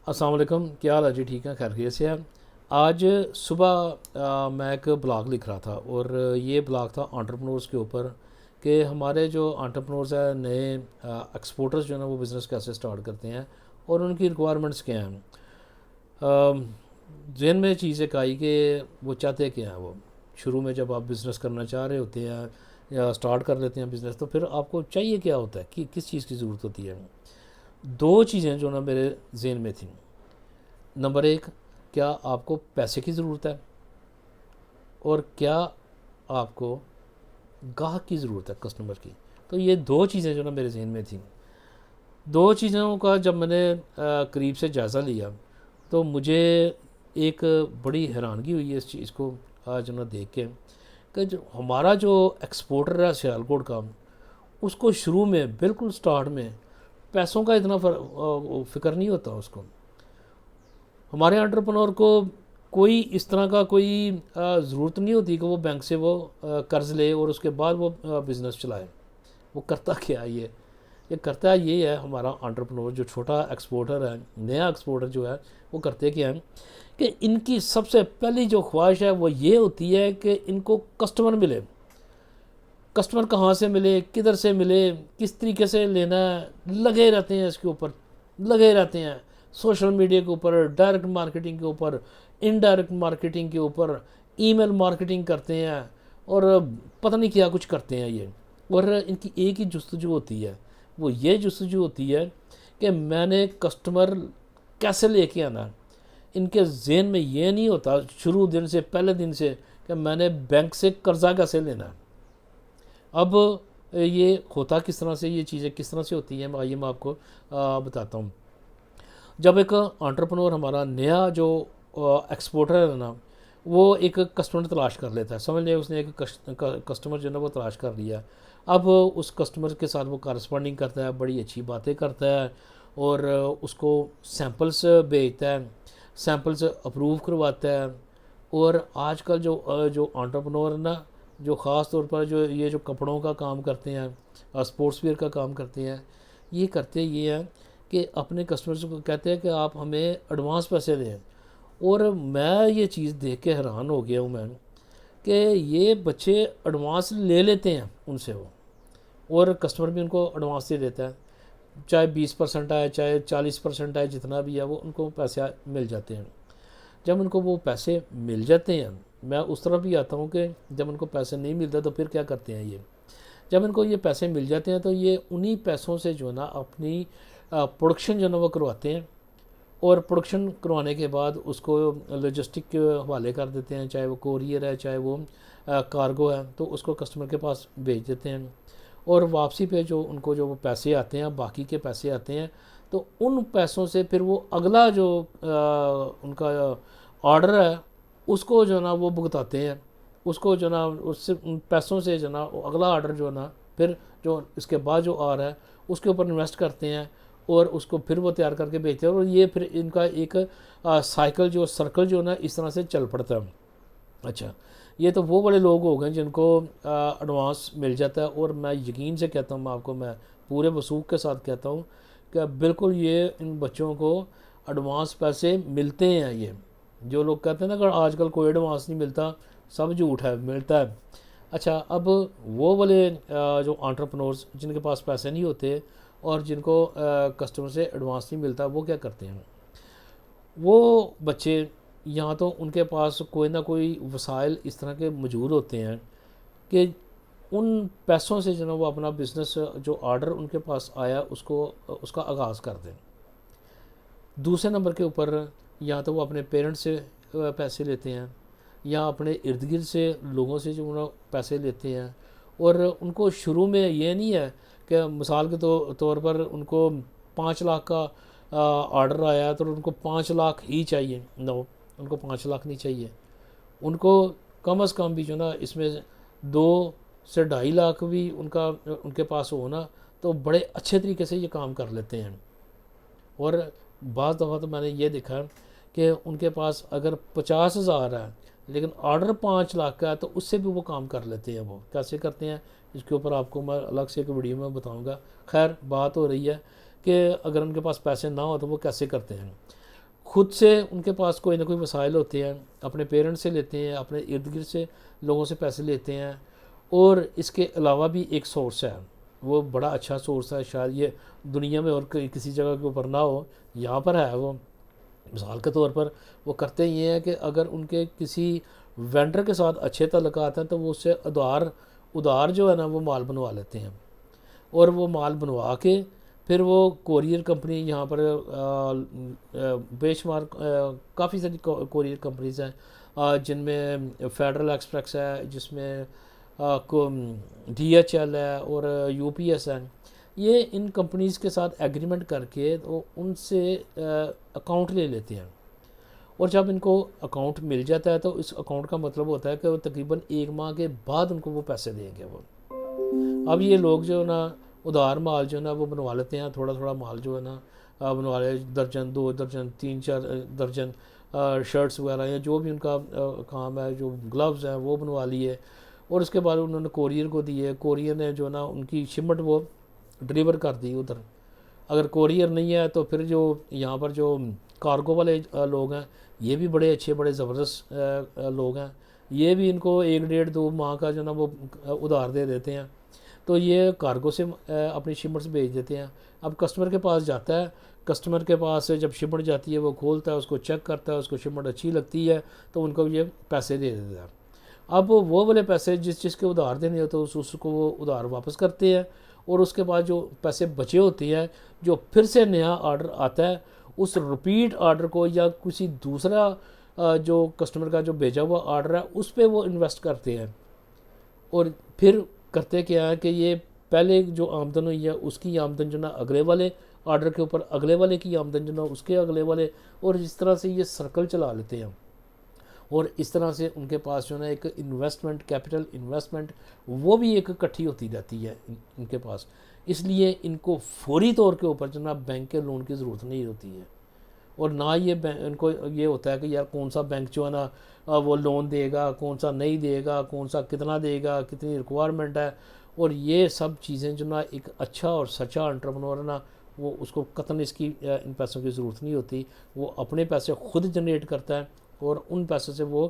السلام علیکم، کیا حال ہے جی؟ ٹھیک ہے، خیریت سے ہیں؟ آج صبح میں ایک بلاگ لکھ رہا تھا، اور یہ بلاگ تھا انٹرپرنورز کے اوپر کہ ہمارے جو انٹرپرنورز ہیں، نئے ایکسپورٹرز جو ہیں نا، وہ بزنس کیسے سٹارٹ کرتے ہیں اور ان کی ریکوائرمنٹس کیا ہیں۔ ذہن میں چیز ایک آئی کہ وہ چاہتے کیا ہیں۔ وہ شروع میں جب آپ بزنس کرنا چاہ رہے ہوتے ہیں یا سٹارٹ کر لیتے ہیں بزنس، تو پھر آپ کو چاہیے کیا ہوتا ہے، کہ کس چیز کی ضرورت ہوتی ہے۔ دو چیزیں جو نا میرے ذہن میں تھیں۔ نمبر ایک، کیا آپ کو پیسے کی ضرورت ہے، اور کیا آپ کو گاہک کی ضرورت ہے، کسٹمر کی۔ تو یہ دو چیزیں جو نا میرے ذہن میں تھیں۔ دو چیزوں کا جب میں نے قریب سے جائزہ لیا، تو مجھے ایک بڑی حیرانگی ہوئی ہے اس چیز کو آج نا دیکھ کے، کہ جو ہمارا جو ایکسپورٹر ہے سیالکوٹ کا، اس کو شروع میں بالکل سٹارٹ میں پیسوں کا اتنا فکر نہیں ہوتا اس کو۔ ہمارے انٹرپرنور کو کوئی اس طرح کا کوئی ضرورت نہیں ہوتی کہ وہ بینک سے وہ قرض لے اور اس کے بعد وہ بزنس چلائے۔ وہ کرتا کیا ہے یہ کرتا یہ ہے ہمارا انٹرپرنور جو چھوٹا ایکسپورٹر ہے، نیا ایکسپورٹر جو ہے، وہ کرتے کیا ہیں کہ ان کی سب سے پہلی جو خواہش ہے وہ یہ ہوتی ہے کہ ان کو کسٹمر ملے۔ کسٹمر کہاں سے ملے، کدھر سے ملے، کس طریقے سے لینا ہے، لگے رہتے ہیں اس کے اوپر، لگے رہتے ہیں سوشل میڈیا کے اوپر، ڈائریکٹ مارکیٹنگ کے اوپر، انڈائریکٹ مارکیٹنگ کے اوپر، ای میل مارکیٹنگ کرتے ہیں، اور پتہ نہیں کیا کچھ کرتے ہیں یہ۔ اور ان کی ایک ہی جستجو ہوتی ہے، وہ یہ جستجو ہوتی ہے کہ میں نے کسٹمر کیسے لے کے آنا ہے۔ ان کے ذہن میں یہ نہیں ہوتا شروع دن سے، پہلے دن سے، کہ میں نے بینک سے قرضہ کیسے لینا ہے۔ اب یہ ہوتا کس طرح سے، یہ چیزیں کس طرح سے ہوتی ہیں، آئیے میں آپ کو بتاتا ہوں۔ جب ایک انٹرپرنور ہمارا نیا جو ایکسپورٹر ہے نا، وہ ایک کسٹمر تلاش کر لیتا ہے، سمجھ لیں اس نے ایک کسٹمر جو ہے نا وہ تلاش کر لیا۔ اب اس کسٹمر کے ساتھ وہ کارسپونڈنگ کرتا ہے، بڑی اچھی باتیں کرتا ہے، اور اس کو سیمپلز بھیجتا ہے، سیمپلز اپروو کرواتا ہے۔ اور آج کل جو انٹرپرنور نا، جو خاص طور پر جو کپڑوں کا کام کرتے ہیں، اسپورٹس ویئر کا کام کرتے ہیں، یہ کرتے یہ ہیں کہ اپنے کسٹمرز کو کہتے ہیں کہ آپ ہمیں ایڈوانس پیسے دیں۔ اور میں یہ چیز دیکھ کے حیران ہو گیا ہوں میں، کہ یہ بچے ایڈوانس لے لیتے ہیں ان سے وہ، اور کسٹمر بھی ان کو ایڈوانس دے دیتا ہے، چاہے 20% آئے، چاہے 40% آئے، جتنا بھی ہے وہ ان کو پیسے مل جاتے ہیں۔ جب ان کو وہ پیسے مل جاتے ہیں، میں اس طرح بھی آتا ہوں کہ جب ان کو پیسے نہیں ملتے تو پھر کیا کرتے ہیں یہ۔ جب ان کو یہ پیسے مل جاتے ہیں تو یہ انہی پیسوں سے جو ہے نا اپنی پروڈکشن جو ہے نا وہ کرواتے ہیں، اور پروڈکشن کروانے کے بعد اس کو لاجسٹک کے حوالے کر دیتے ہیں، چاہے وہ کوریئر ہے، چاہے وہ کارگو ہے، تو اس کو کسٹمر کے پاس بھیج دیتے ہیں۔ اور واپسی پہ جو ان کو جو وہ پیسے آتے ہیں، باقی کے پیسے آتے ہیں، تو ان پیسوں سے پھر وہ اگلا جو ان کا آرڈر ہے اس کو جو ہے نا وہ بھگتاتے ہیں، اس کو جو ہے نا اس سے ان پیسوں سے جو ہے نا اگلا آرڈر جو ہے نا پھر جو اس کے بعد جو آ رہا ہے اس کے اوپر انویسٹ کرتے ہیں، اور اس کو پھر وہ تیار کر کے بیچتے ہیں، اور یہ پھر ان کا ایک سائیکل جو سرکل جو ہے نا اس طرح سے چل پڑتا ہے۔ اچھا، یہ تو وہ بڑے لوگ ہو گئے جن کو ایڈوانس مل جاتا ہے، اور میں یقین سے کہتا ہوں، آپ کو میں پورے وثوق کے ساتھ کہتا ہوں کہ بالکل یہ ان بچوں کو ایڈوانس پیسے ملتے ہیں۔ یہ جو لوگ کہتے ہیں نا کہ آج کل کوئی ایڈوانس نہیں ملتا، سب جھوٹ ہے، ملتا ہے۔ اچھا، اب وہ والے جو انٹرپرنورز جن کے پاس پیسے نہیں ہوتے اور جن کو کسٹمر سے ایڈوانس نہیں ملتا، وہ کیا کرتے ہیں؟ وہ بچے یہاں تو ان کے پاس کوئی نہ کوئی وسائل اس طرح کے موجود ہوتے ہیں کہ ان پیسوں سے جو ہے وہ اپنا بزنس جو آرڈر ان کے پاس آیا اس کا آغاز کر دیں۔ دوسرے نمبر کے اوپر یا تو وہ اپنے پیرنٹس سے پیسے لیتے ہیں، یا اپنے ارد گرد سے لوگوں سے جو انہوں پیسے لیتے ہیں، اور ان کو شروع میں یہ نہیں ہے کہ مثال کے طور پر ان کو 5 لاکھ کا آرڈر آیا ہے تو ان کو 5 لاکھ ہی چاہیے۔ نو، ان کو 5 لاکھ نہیں چاہیے، ان کو کم از کم بھی جو نا اس میں 2 سے 2.5 لاکھ بھی ان کے پاس ہو نا، تو بڑے اچھے طریقے سے یہ کام کر لیتے ہیں۔ اور بعض دفعہ تو میں نے یہ دیکھا کہ ان کے پاس اگر 50,000 ہے لیکن آرڈر 5 لاکھ کا ہے، تو اس سے بھی وہ کام کر لیتے ہیں۔ وہ کیسے کرتے ہیں اس کے اوپر آپ کو میں الگ سے ایک ویڈیو میں بتاؤں گا۔ خیر، بات ہو رہی ہے کہ اگر ان کے پاس پیسے نہ ہو تو وہ کیسے کرتے ہیں۔ خود سے ان کے پاس کوئی نہ کوئی وسائل ہوتے ہیں، اپنے پیرنٹس سے لیتے ہیں، اپنے ارد گرد سے لوگوں سے پیسے لیتے ہیں، اور اس کے علاوہ بھی ایک سورس ہے، وہ بڑا اچھا سورس ہے، شاید یہ دنیا میں اور کسی جگہ کے اوپر نہ ہو، یہاں پر ہے وہ۔ مثال کے طور پر وہ کرتے یہ ہیں کہ اگر ان کے کسی وینڈر کے ساتھ اچھے تعلقات ہیں تو وہ اس سے ادھار جو ہے نا وہ مال بنوا لیتے ہیں، اور وہ مال بنوا کے پھر وہ کوریئر کمپنی یہاں پر بے شمار کافی ساری کوریئر کمپنیز ہیں، جن میں فیڈرل ایکسپریس ہے، جس میں ڈی ایچ ایل ہے اور یو پی ایس ہے، یہ ان کمپنیز کے ساتھ ایگریمنٹ کر کے وہ ان سے اکاؤنٹ لے لیتے ہیں، اور جب ان کو اکاؤنٹ مل جاتا ہے تو اس اکاؤنٹ کا مطلب ہوتا ہے کہ وہ تقریباً 1 ماہ کے بعد ان کو وہ پیسے دیں گے وہ۔ اب یہ لوگ جو ہے نا ادھار مال جو ہے نا وہ بنوا لیتے ہیں، تھوڑا تھوڑا مال جو ہے نا بنوا لے، درجن 2 درجن 3 4 درجن شرٹس وغیرہ یا جو بھی ان کا کام ہے، جو گلوز ہیں وہ بنوا لیے، اور اس کے بعد انہوں نے کوریئر کو دیے، کوریئر نے جو ہے نا ان کی شپمنٹ وہ ڈلیور کر دی ادھر۔ اگر کوریئر نہیں ہے تو پھر جو یہاں پر جو کارگو والے لوگ ہیں، یہ بھی بڑے اچھے بڑے زبردست لوگ ہیں، یہ بھی ان کو 1 1.5 2 ماہ کا جو ہے نا وہ ادھار دے دیتے ہیں، تو یہ کارگو سے اپنی شپمنٹس بھیج دیتے ہیں۔ اب کسٹمر کے پاس جاتا ہے، کسٹمر کے پاس جب شپمنٹ جاتی ہے وہ کھولتا ہے، اس کو چیک کرتا ہے، اس کو شپمنٹ اچھی لگتی ہے تو ان کو یہ پیسے دے دیتا ہے۔ اب وہ والے پیسے جس کے ادھار دینے ہوتے ہیں اس کو وہ ادھار واپس کرتے ہیں، اور اس کے بعد جو پیسے بچے ہوتے ہیں جو پھر سے نیا آرڈر آتا ہے اس رپیٹ آرڈر کو یا کسی دوسرا جو کسٹمر کا جو بھیجا ہوا آرڈر ہے اس پہ وہ انویسٹ کرتے ہیں، اور پھر کرتے کیا ہے کہ یہ پہلے جو آمدن ہوئی ہے اس کی آمدن جو نا اگلے والے آرڈر کے اوپر، اگلے والے کی آمدن جو نا اس کے اگلے والے، اور اس طرح سے یہ سرکل چلا لیتے ہیں، اور اس طرح سے ان کے پاس جو ہے نا ایک انویسٹمنٹ کیپٹل انویسٹمنٹ وہ بھی ایک اکٹھی ہوتی رہتی ہے ان کے پاس، اس لیے ان کو فوری طور کے اوپر جو نا بینک کے لون کی ضرورت نہیں ہوتی ہے، اور نہ یہ ان کو یہ ہوتا ہے کہ یار کون سا بینک جو ہے نا وہ لون دے گا، کون سا نہیں دے گا، کون سا کتنا دے گا، کتنی ریکوائرمنٹ ہے، اور یہ سب چیزیں جو نا ایک اچھا اور سچا انٹرپرنور ہے نا وہ اس کو قطعاً اس کی ان پیسوں کی ضرورت نہیں ہوتی، وہ اپنے پیسے خود جنریٹ کرتا ہے اور ان پیسوں سے وہ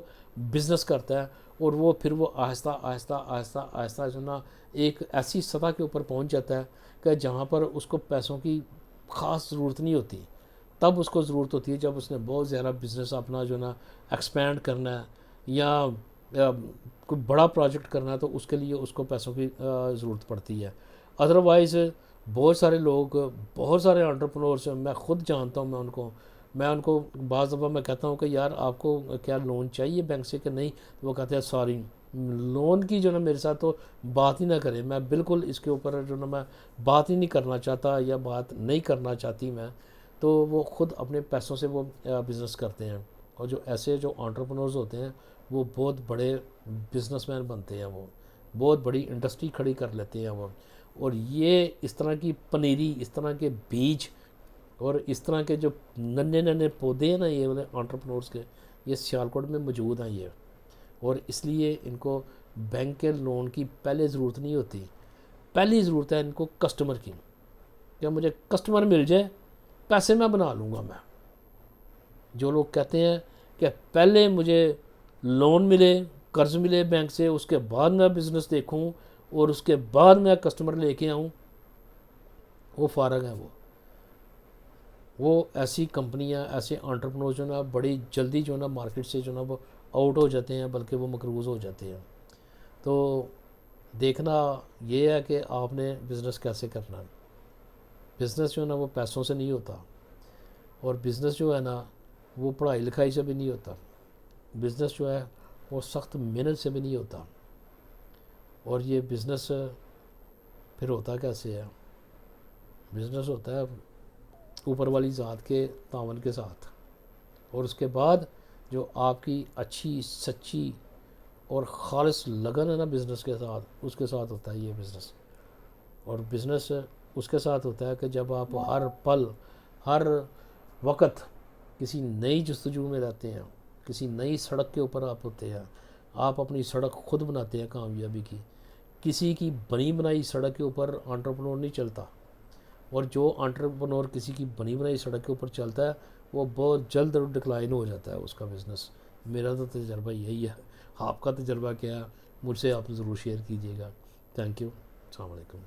بزنس کرتا ہے، اور وہ پھر وہ آہستہ آہستہ آہستہ آہستہ جو نا ایک ایسی سطح کے اوپر پہنچ جاتا ہے کہ جہاں پر اس کو پیسوں کی خاص ضرورت نہیں ہوتی، تب اس کو ضرورت ہوتی ہے جب اس نے بہت زیادہ بزنس اپنا جو نا ایکسپینڈ کرنا ہے یا کوئی بڑا پروجیکٹ کرنا ہے، تو اس کے لیے اس کو پیسوں کی ضرورت پڑتی ہے۔ ادروائز بہت سارے لوگ، بہت سارے انٹرپرنورز میں خود جانتا ہوں، میں ان کو بعض دفعہ میں کہتا ہوں کہ یار آپ کو کیا لون چاہیے بینک سے کہ نہیں، تو وہ کہتے ہیں سوری لون کی جو نا میرے ساتھ تو بات ہی نہ کریں، میں بالکل اس کے اوپر جو نا میں بات ہی نہیں کرنا چاہتا یا بات نہیں کرنا چاہتی میں، تو وہ خود اپنے پیسوں سے وہ بزنس کرتے ہیں، اور جو ایسے جو انٹرپرنورز ہوتے ہیں وہ بہت بڑے بزنس مین بنتے ہیں، وہ بہت بڑی انڈسٹری کھڑی کر لیتے ہیں وہ، اور یہ اس طرح کی پنیری، اس طرح کے بیج اور اس طرح کے جو ننے پودے ہیں نا یہ والے انٹرپرنورز کے، یہ سیالکوٹ میں موجود ہیں یہ، اور اس لیے ان کو بینک کے لون کی پہلے ضرورت نہیں ہوتی، پہلی ضرورت ہے ان کو کسٹمر کی، کہ مجھے کسٹمر مل جائے پیسے میں بنا لوں گا میں۔ جو لوگ کہتے ہیں کہ پہلے مجھے لون ملے، قرض ملے بینک سے، اس کے بعد میں بزنس دیکھوں اور اس کے بعد میں کسٹمر لے کے آؤں، وہ فارغ ہیں، وہ ایسی کمپنیاں، ایسے انٹرپرنور جو نا بڑی جلدی جو نا مارکیٹ سے جو نا وہ آؤٹ ہو جاتے ہیں، بلکہ وہ مقروض ہو جاتے ہیں۔ تو دیکھنا یہ ہے کہ آپ نے بزنس کیسے کرنا ہے۔ بزنس جو ہے نا وہ پیسوں سے نہیں ہوتا، اور بزنس جو ہے نا وہ پڑھائی لکھائی سے بھی نہیں ہوتا، بزنس جو ہے وہ سخت محنت سے بھی نہیں ہوتا، اور یہ بزنس پھر ہوتا کیسے ہے؟ بزنس ہوتا ہے اوپر والی ذات کے تعاون کے ساتھ، اور اس کے بعد جو آپ کی اچھی سچی اور خالص لگن ہے نا بزنس کے ساتھ، اس کے ساتھ ہوتا ہے یہ بزنس، اور بزنس اس کے ساتھ ہوتا ہے کہ جب آپ ہر پل ہر وقت کسی نئی جستجو میں رہتے ہیں، کسی نئی سڑک کے اوپر آپ ہوتے ہیں، آپ اپنی سڑک خود بناتے ہیں کامیابی کی، کسی کی بنی بنائی سڑک کے اوپر انٹرپرنور نہیں چلتا، اور جو انٹرپرنور کسی کی بنی بنائی سڑک کے اوپر چلتا ہے وہ بہت جلد ڈکلائن ہو جاتا ہے اس کا بزنس. میرا تو تجربہ یہی ہے. آپ کا تجربہ کیا ہے مجھ سے آپ ضرور شیئر کیجیے گا. Thank you. السلام علیکم.